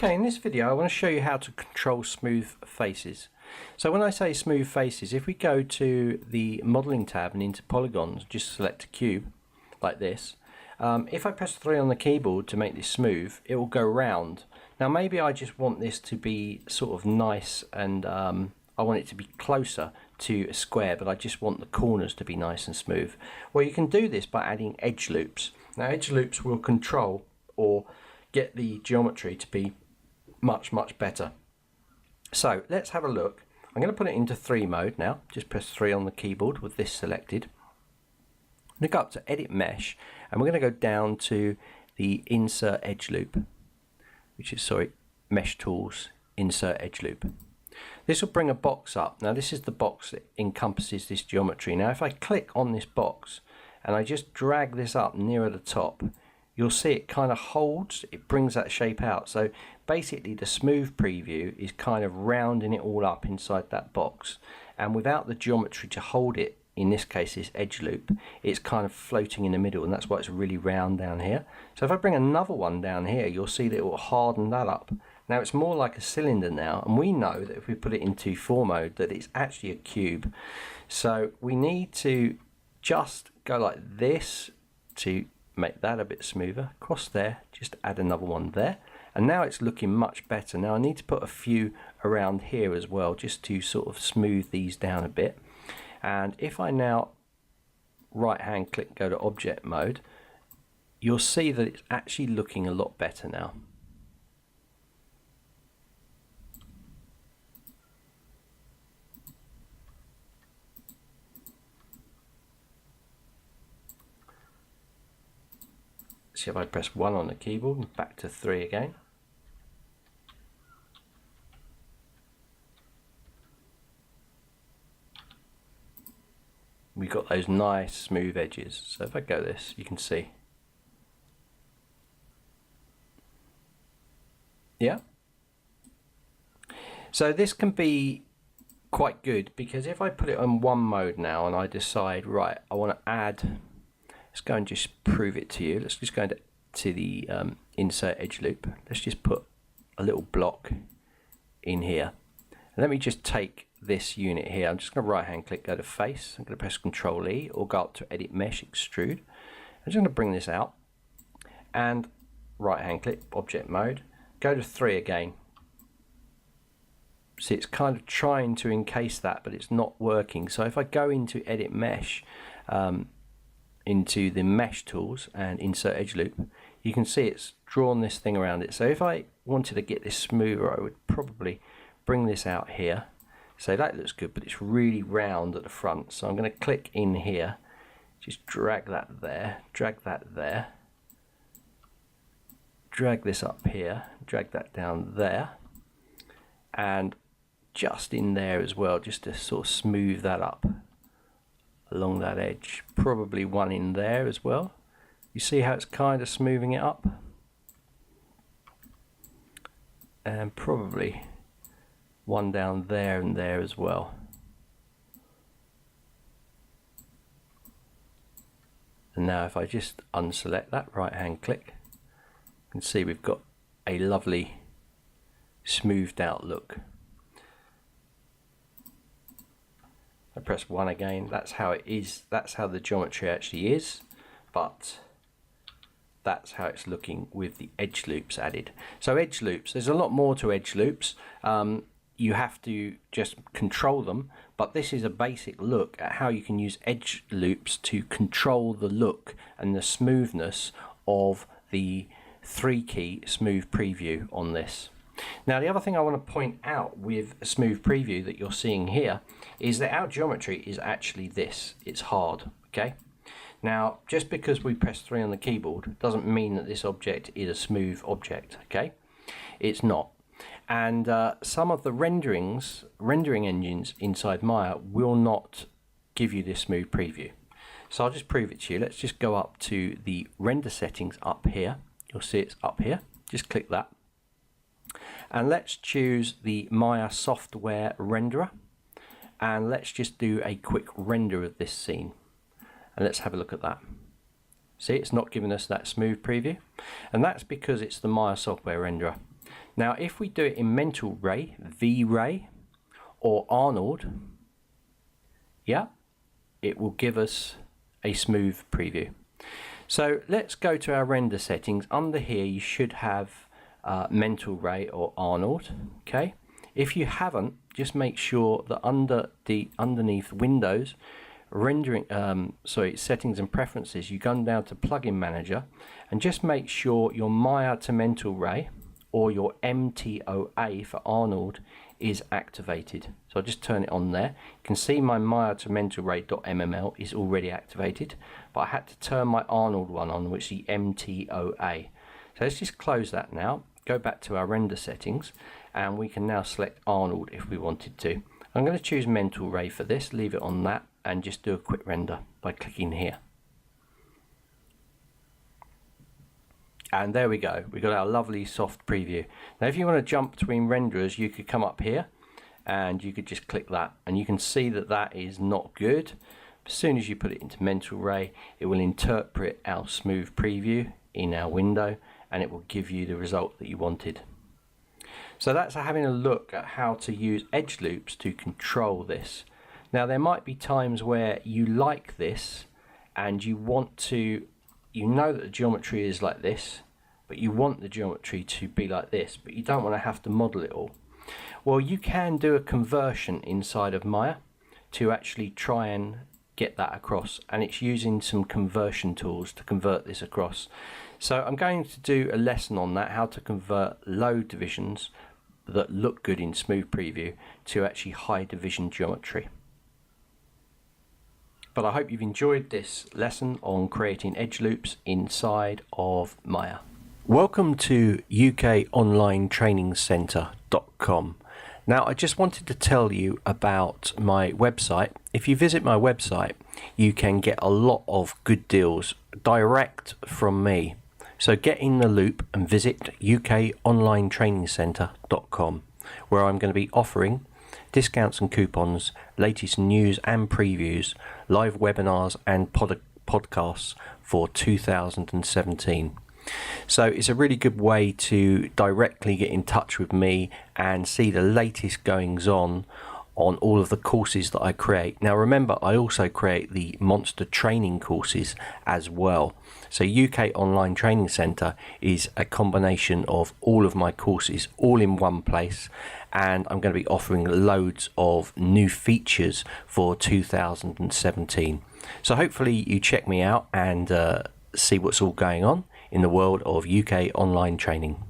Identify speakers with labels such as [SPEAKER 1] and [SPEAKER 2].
[SPEAKER 1] Okay, in this video I want to show you how to control smooth faces. So when I say smooth faces, if we go to the modeling tab and into polygons, just select a cube like this. If I press 3 on the keyboard to make this smooth, it will go round. Now maybe I just want this to be sort of nice and I want it to be closer to a square, but I just want the corners to be nice and smooth. Well, you can do this by adding edge loops. Now edge loops will control or get the geometry to be much better. So let's have a look. I'm going to put it into 3 mode now. Just press 3 on the keyboard with this selected. I'm going to go up to edit mesh and we're going to go down to the insert edge loop, which is mesh tools, insert edge loop. This will bring a box up. Now this is the box that encompasses this geometry. Now if I click on this box and I just drag this up nearer the top, you'll see it kind of holds, it brings that shape out. So basically the smooth preview is kind of rounding it all up inside that box, and without the geometry to hold it, in this case this edge loop, it's kind of floating in the middle, and that's why it's really round down here. So if I bring another one down here, you'll see that it will harden that up. Now it's more like a cylinder now, and we know that if we put it into 4 mode that it's actually a cube. So we need to just go like this to make that a bit smoother. Across there, just add another one there, and now it's looking much better. Now I need to put a few around here as well, just to sort of smooth these down a bit. And if I now right hand click, go to object mode, you'll see that it's actually looking a lot better now. See if I press 1 on the keyboard and back to 3 again. We've got those nice smooth edges. So if I go this, you can see. Yeah. So this can be quite good, because if I put it on 1 mode now and I decide, right, I want to add, let's go and just prove it to you. Let's just go to the insert edge loop. Let's just put a little block in here. And let me just take this unit here. I'm just going to right hand click, go to face. I'm going to press Control E or go up to edit mesh, extrude. I'm just going to bring this out and right hand click, object mode, go to 3 again. See, it's kind of trying to encase that, but it's not working. So if I go into edit mesh, into the mesh tools and insert edge loop, you can see it's drawn this thing around it. So if I wanted to get this smoother, I would probably bring this out here. So that looks good, but it's really round at the front. So I'm going to click in here, just drag that there, drag that there, drag this up here, drag that down there, and just in there as well, just to sort of smooth that up along that edge. Probably one in there as well. You see how it's kind of smoothing it up? And probably one down there and there as well. And now if I just unselect that, right hand click, you can see we've got a lovely smoothed out look. I press 1 again. That's how it is. That's how the geometry actually is, but that's how it's looking with the edge loops added. So edge loops, there's a lot more to edge loops. You have to just control them, but this is a basic look at how you can use edge loops to control the look and the smoothness of the 3-key smooth preview on this. Now the other thing I want to point out with a smooth preview that you're seeing here is that our geometry is actually this. It's hard, okay? Now just because we press 3 on the keyboard doesn't mean that this object is a smooth object, okay? It's not. And some of the rendering engines inside Maya will not give you this smooth preview. So I'll just prove it to you. Let's just go up to the render settings up here. You'll see it's up here. Just click that. And let's choose the Maya software renderer. And let's just do a quick render of this scene. And let's have a look at that. See, it's not giving us that smooth preview, and that's because it's the Maya software renderer. Now if we do it in Mental Ray, V-Ray or Arnold, yeah, it will give us a smooth preview. So let's go to our render settings. Under here you should have Mental Ray or Arnold. Okay, if you haven't, just make sure that underneath Windows, rendering settings and preferences, you go down to Plugin Manager and just make sure your Maya to Mental Ray or your MTOA for Arnold is activated. So I'll just turn it on there. You can see my Maya to Mental Ray.mml is already activated, but I had to turn my Arnold one on, which is the MTOA. So let's just close that now, go back to our render settings, and we can now select Arnold if we wanted to. I'm going to choose Mental Ray for this, leave it on that, and just do a quick render by clicking here. And there we go, we got our lovely soft preview. Now if you want to jump between renderers, you could come up here and you could just click that, and you can see that that is not good. As soon as you put it into Mental Ray, it will interpret our smooth preview in our window and it will give you the result that you wanted. So that's having a look at how to use edge loops to control this. Now there might be times where you like this and you want to, you know that the geometry is like this, but you want the geometry to be like this, but you don't want to have to model it all. Well, you can do a conversion inside of Maya to actually try and get that across, and it's using some conversion tools to convert this across. So I'm going to do a lesson on that, how to convert low divisions that look good in smooth preview to actually high division geometry. But I hope you've enjoyed this lesson on creating edge loops inside of Maya. Welcome to UKOnlineTrainingCentre.com. Now I just wanted to tell you about my website. If you visit my website, you can get a lot of good deals direct from me. So get in the loop and visit UKOnlineTrainingCentre.com, where I'm going to be offering discounts and coupons, latest news and previews, live webinars and podcasts for 2017. So it's a really good way to directly get in touch with me and see the latest goings on all of the courses that I create. Now remember, I also create the monster training courses as well. So UK Online Training Centre is a combination of all of my courses all in one place, and I'm going to be offering loads of new features for 2017. So hopefully you check me out and see what's all going on in the world of UK online training.